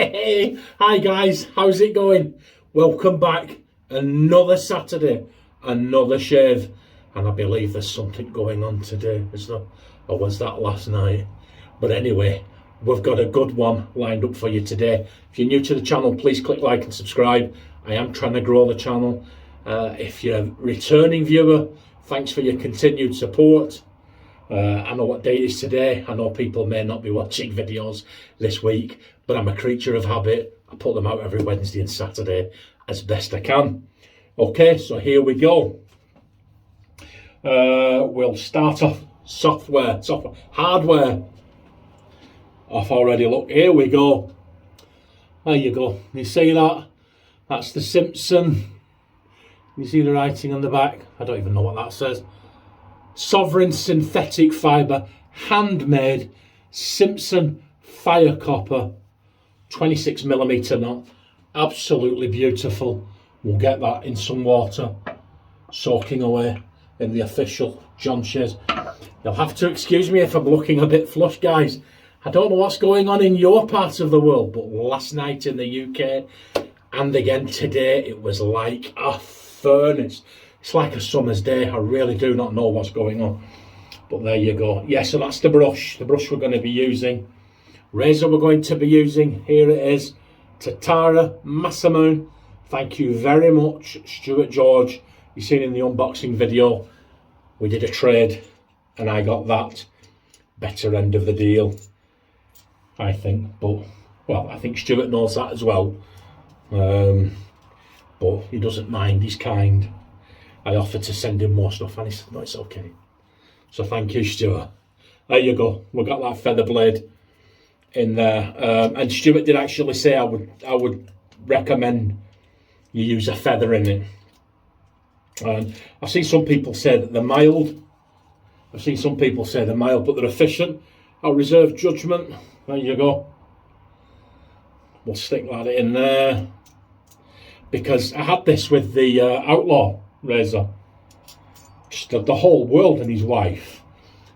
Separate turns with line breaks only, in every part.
Hey, hi guys, how's it going? Welcome back. Another Saturday, another shave, and I believe there's something going on today, is there? Or was that last night? But anyway, we've got a good one lined up for you today. If you're new to the channel, please click like and subscribe. I am trying to grow the channel. If you're a returning viewer, thanks for your continued support. I know what day it is today. I know people may not be watching videos this week, but I'm a creature of habit. I put them out every Wednesday and Saturday as best I can. Okay, so here we go. We'll start off hardware off already. Look, here we go. There you go. You see that? That's the Simpson. You see the writing on the back? I don't even know what that says. Sovereign synthetic fibre, handmade, Simpson fire copper, 26mm knot. Absolutely beautiful. We'll get that in some water, soaking away in the official John Shiz. You'll have to excuse me if I'm looking a bit flush, guys. I don't know what's going on in your part of the world, but last night in the UK and again today, it was like a furnace. It's like a summer's day. I really do not know what's going on. But there you go. Yeah, so that's the brush. The brush we're going to be using. Razor we're going to be using. Here it is. Tatara Masamune. Thank you very much, Stuart George. You've seen in the unboxing video, we did a trade and I got that better end of the deal, I think. But, well, I think Stuart knows that as well. But he doesn't mind. He's kind. I offered to send him more stuff and he said, no, it's okay. So thank you, Stuart. There you go. We've got that feather blade in there. And Stuart did actually say I would recommend you use a feather in it. And I've seen some people say that they're mild. I've seen some people say they're mild, but they're efficient. I'll reserve judgment. There you go. We'll stick that in there. Because I had this with the Outlaw razor. Just the whole world and his wife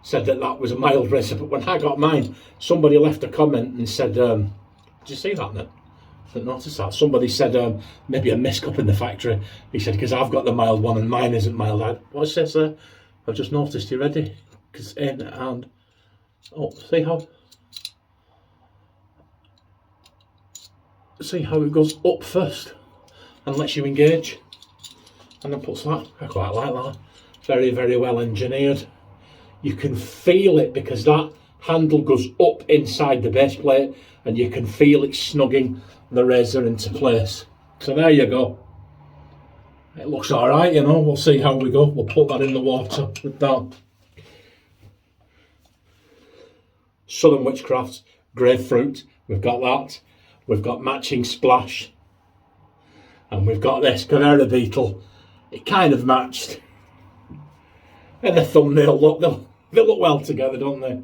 said that that was a mild razor, but when I got mine, somebody left a comment and said, did you see that, Nick? I didn't notice that. Somebody said maybe a mix-up in the factory. He said, because I've got the mild one and mine isn't mild. What's this there? I've just noticed. You ready? Because in and oh, see how it goes up first and lets you engage, and then puts that. I quite like that. Very, very well engineered. You can feel it because that handle goes up inside the base plate and you can feel it snugging the razor into place. So there you go. It looks all right, you know. We'll see how we go. We'll put that in the water with that. Southern Witchcraft, grapefruit. We've got that. We've got matching splash. And we've got this Carrera Beetle. It kind of matched. And the thumbnail, look, they look well together, don't they?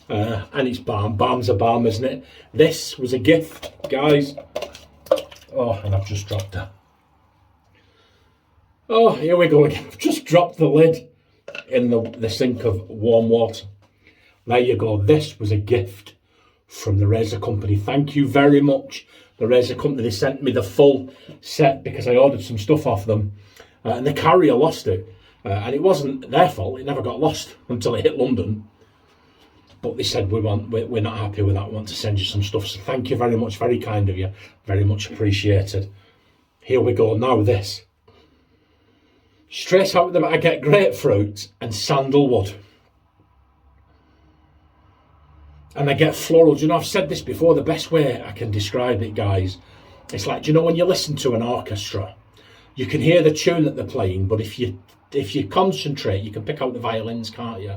And it's balm. Balm's a balm, isn't it? This was a gift, guys. Oh, and I've just dropped it. Oh, here we go again. I've just dropped the lid in the sink of warm water. There you go. This was a gift from the Razor Company. Thank you very much. The Razor Company, they sent me the full set because I ordered some stuff off them. And the carrier lost it. And it wasn't their fault. It never got lost until it hit London. But they said, we're not happy with that. We want to send you some stuff. So thank you very much. Very kind of you. Very much appreciated. Here we go. Now this. Straight out of them, I get grapefruit and sandalwood. And I get floral. Do you know, I've said this before, the best way I can describe it, guys, it's like, do you know when you listen to an orchestra, you can hear the tune that they're playing, but if you concentrate, you can pick out the violins, can't you?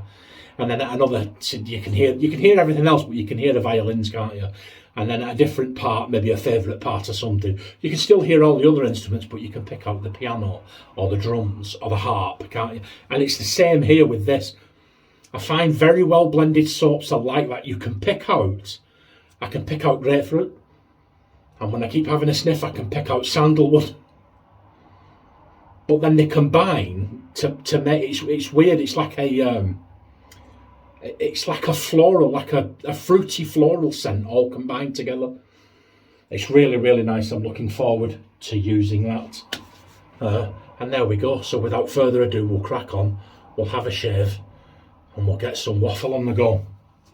And then at another, you can hear everything else, but you can hear the violins, can't you? And then at a different part, maybe a favourite part or something, you can still hear all the other instruments, but you can pick out the piano or the drums or the harp, can't you? And it's the same here with this. I find very well blended soaps are like that. You can pick out, I can pick out grapefruit, and when I keep having a sniff, I can pick out sandalwood. But then they combine to make it's weird. It's like a floral, like a fruity floral scent all combined together. It's really, really nice. I'm looking forward to using that. And there we go. So without further ado, we'll crack on. We'll have a shave and we'll get some waffle on the go.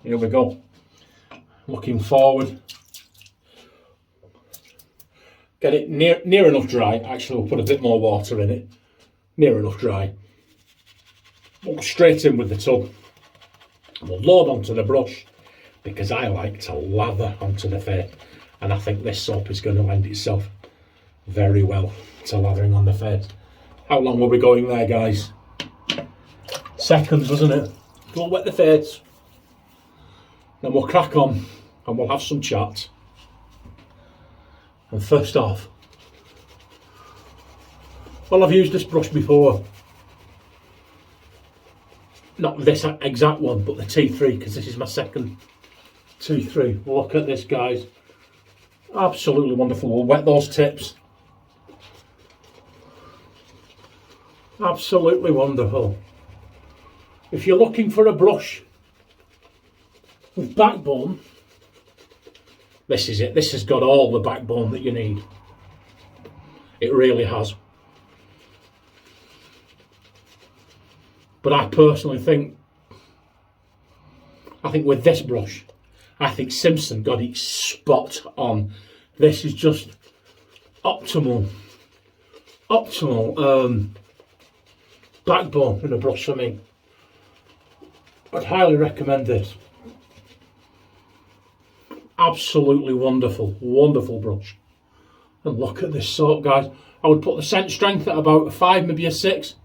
Here we go. Looking forward. Get it near enough dry. Actually, we'll put a bit more water in it. Near enough dry. We'll go straight in with the tub. We'll load onto the brush because I like to lather onto the face, and I think this soap is going to lend itself very well to lathering on the face. How long were we going there, guys? Seconds, wasn't it? We'll wet the face. Then we'll crack on and we'll have some chat. And first off, well, I've used this brush before. Not this exact one, but the T3, because this is my second T3. Look at this, guys. Absolutely wonderful. We'll wet those tips. Absolutely wonderful. If you're looking for a brush with backbone, this is it. This has got all the backbone that you need. It really has. But I personally think with this brush, I think Simpson got it spot on. This is just optimal backbone in a brush for me. I'd highly recommend this. Absolutely wonderful, wonderful brush. And look at this soap, guys. I would put the scent strength at about a 5, maybe a 6.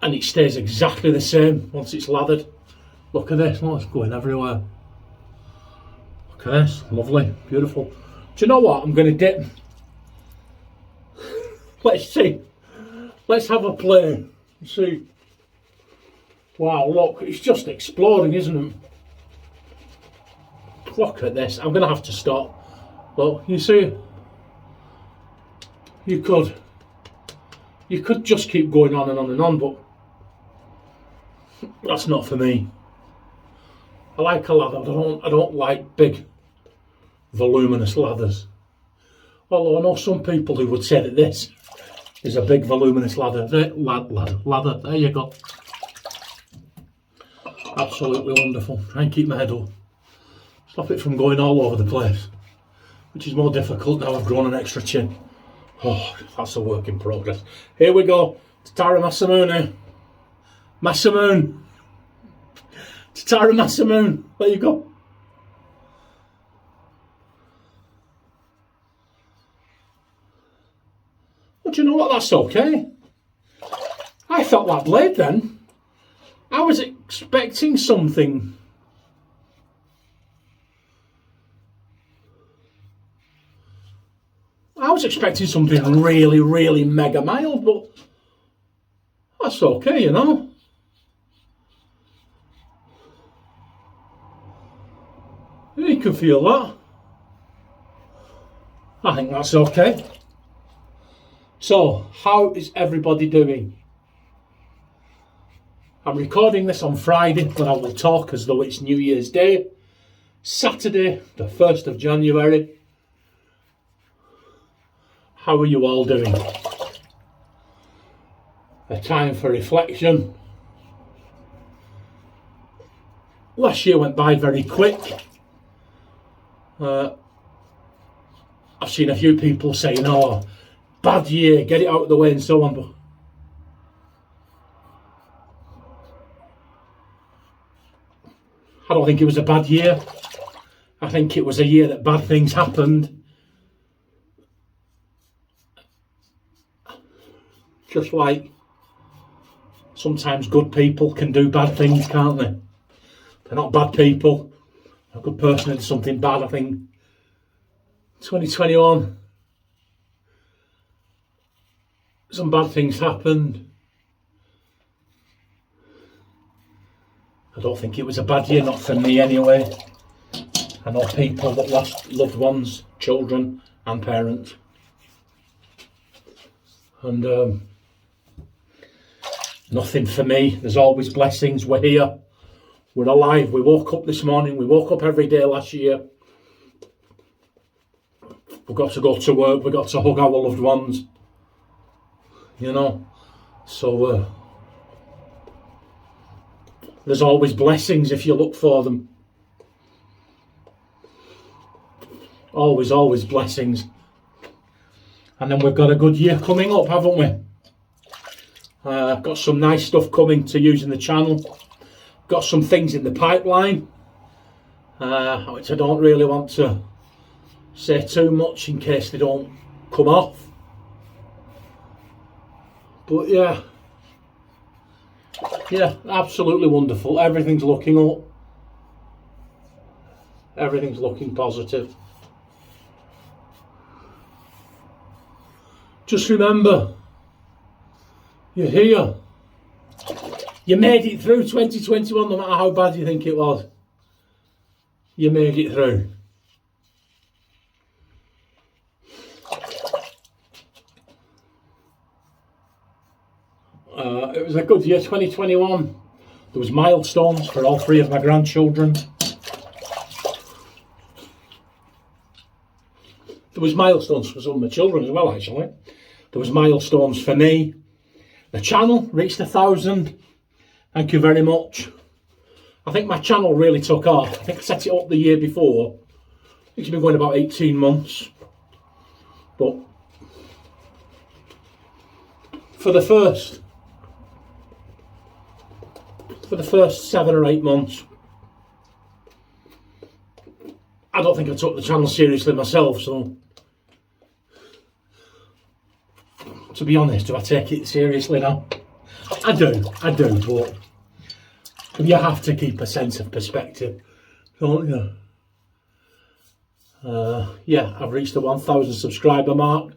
And it stays exactly the same once it's lathered. Look at this, oh, it's going everywhere. Look at this, lovely, beautiful. Do you know what? I'm going to dip. Let's see. Let's have a play. See. Wow, look, it's just exploding, isn't it? Look at this. I'm going to have to stop. Look, you see, you could just keep going on and on and on, but that's not for me. I like a lather. I don't like big, voluminous lathers. Although I know some people who would say that this is a big, voluminous lather. Lather. There you go. Absolutely wonderful. Try and keep my head up. Stop it from going all over the place, which is more difficult now I've grown an extra chin. Oh, that's a work in progress. Here we go. Tatara Masamune. Masamune. Tatara Masamune. There you go. Well, do you know what? That's okay. I felt that blade then. I was expecting something. I was expecting something really, really mega mild, but that's okay, you know. You can feel that. I think that's okay. So, how is everybody doing? I'm recording this on Friday, but I will talk as though it's New Year's Day. Saturday, the 1st of January. How are you all doing? A time for reflection. Last year went by very quick. I've seen a few people saying, oh, bad year, get it out of the way and so on. But I don't think it was a bad year. I think it was a year that bad things happened. Just like sometimes good people can do bad things, can't they? They're not bad people. A good person did something bad, I think. 2021. Some bad things happened. I don't think it was a bad year, not for me anyway. I know people that lost loved ones, children and parents. And nothing for me. There's always blessings. We're here. We're alive. We woke up this morning. We woke up every day last year. We've got to go to work, we've got to hug our loved ones, you know. So there's always blessings if you look for them. Always, always blessings. And then we've got a good year coming up, haven't we? I've got some nice stuff coming to use in the channel. Got some things in the pipeline, which I don't really want to say too much in case they don't come off. But yeah, absolutely wonderful. Everything's looking up. Everything's looking positive. Just remember, you're here. You made it through 2021, no matter how bad you think it was. You made it through. It was a good year, 2021. There was milestones for all three of my grandchildren. There was milestones for some of my children as well, actually. There was milestones for me. The channel reached 1,000. Thank you very much. I think my channel really took off. I think I set it up the year before. It's been going about 18 months. But for the first 7 or 8 months, I don't think I took the channel seriously myself, so to be honest, do I take it seriously now? I do, but you have to keep a sense of perspective, don't you? Yeah, I've reached the 1,000 subscriber mark.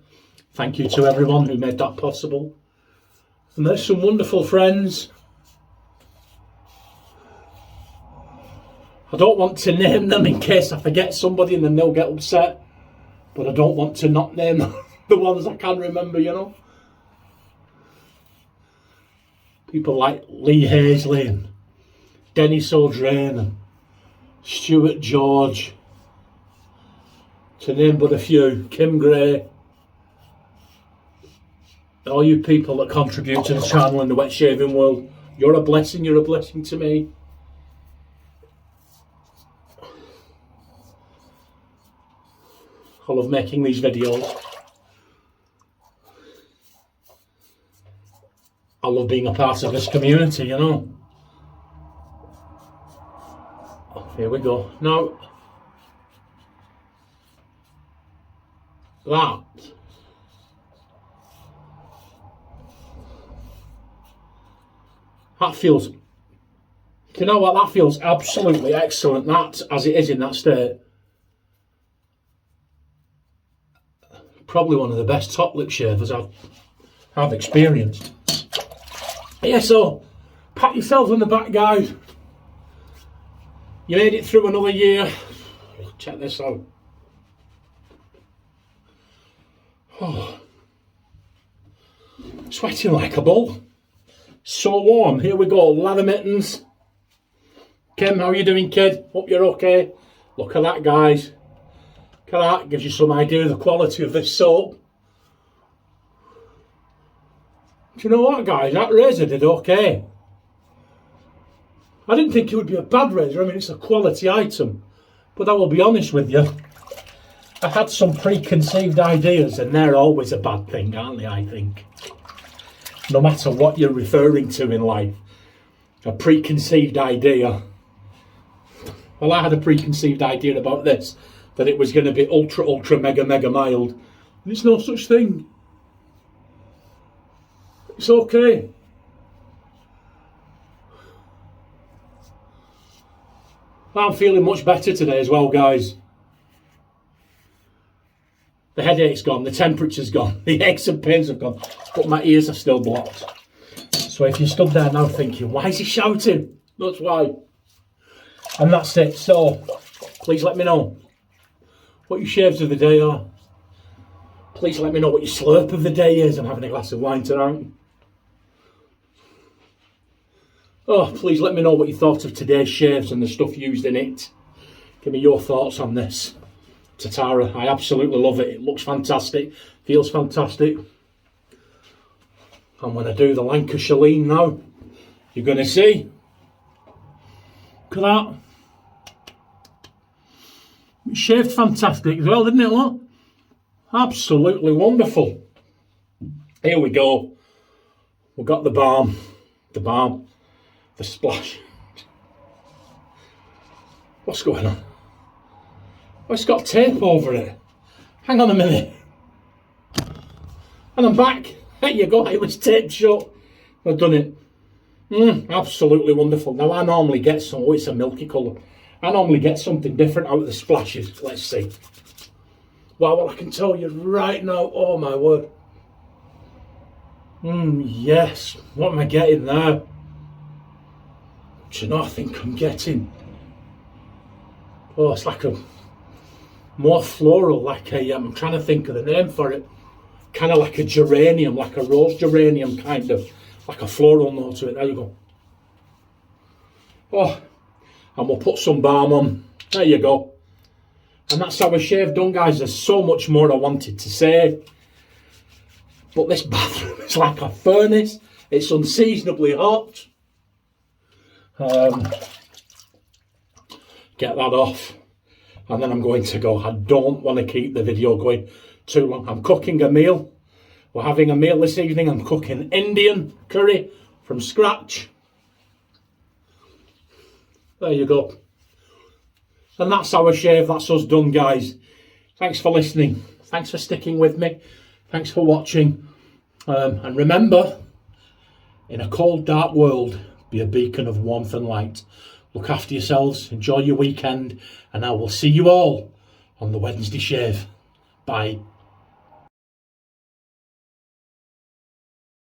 Thank you to everyone who made that possible. And there's some wonderful friends. I don't want to name them in case I forget somebody and then they'll get upset. But I don't want to not name the ones I can remember, you know. People like Lee Hazley and Dennis O'Drain and Stuart George, to name but a few, Kim Gray. All you people that contribute to the channel in the wet shaving world, you're a blessing to me. I love making these videos. I love being a part of this community, you know. Here we go. Now, that feels, you know what, that feels absolutely excellent. That, as it is in that state, probably one of the best top lip shavers I've experienced. Yeah, so pat yourselves on the back, guys. You made it through another year. Check this out. Oh. Sweating like a bull. So warm. Here we go. Leather mittens. Kim, how are you doing, kid? Hope you're okay. Look at that, guys. Look at that. Gives you some idea of the quality of this soap. Do you know what, guys? That razor did okay. I didn't think it would be a bad razor. I mean, it's a quality item. But I will be honest with you. I had some preconceived ideas, and they're always a bad thing, aren't they, I think? No matter what you're referring to in life. A preconceived idea. Well, I had a preconceived idea about this. That it was going to be ultra, mega mild. And it's no such thing. It's okay. I'm feeling much better today as well, guys. The headache's gone, the temperature's gone, the aches and pains have gone, but my ears are still blocked. So if you stood there now thinking, why is he shouting? That's why. And that's it. So, please let me know what your shaves of the day are. Please let me know what your slurp of the day is. I'm having a glass of wine tonight. Oh, please let me know what you thought of today's shaves and the stuff used in it. Give me your thoughts on this. Tatara. I absolutely love it. It looks fantastic, feels fantastic. And when I do the Lancashire lean now, you're going to see. Look at that. It shaved fantastic as well, didn't it, look? Absolutely wonderful. Here we go. We've got the balm, the splash. What's going on? Oh, it's got tape over it. Hang on a minute. And I'm back. There you go, it was taped shut. I've done it. Absolutely wonderful. Now I normally get some, oh, it's a milky colour. I normally get something different out of the splashes. Let's see. Well, I can tell you right now, oh my word. Yes, what am I getting there? Do you know, I think I'm getting, oh, it's like a more floral, like a, I'm trying to think of the name for it. Kind of like a geranium, like a rose geranium, kind of, like a floral note to it. There you go. Oh, and we'll put some balm on. There you go. And that's our shave done, guys. There's so much more I wanted to say. But this bathroom is like a furnace. It's unseasonably hot. Get that off. And then I'm going to go. I don't want to keep the video going too long. I'm cooking a meal. We're having a meal this evening. I'm cooking Indian curry from scratch. There you go. And that's our shave. That's us done, guys. Thanks for listening. Thanks for sticking with me. Thanks for watching. And remember, in a cold, dark world, be a beacon of warmth and light. Look after yourselves. Enjoy your weekend. And I will see you all on the Wednesday shave. Bye.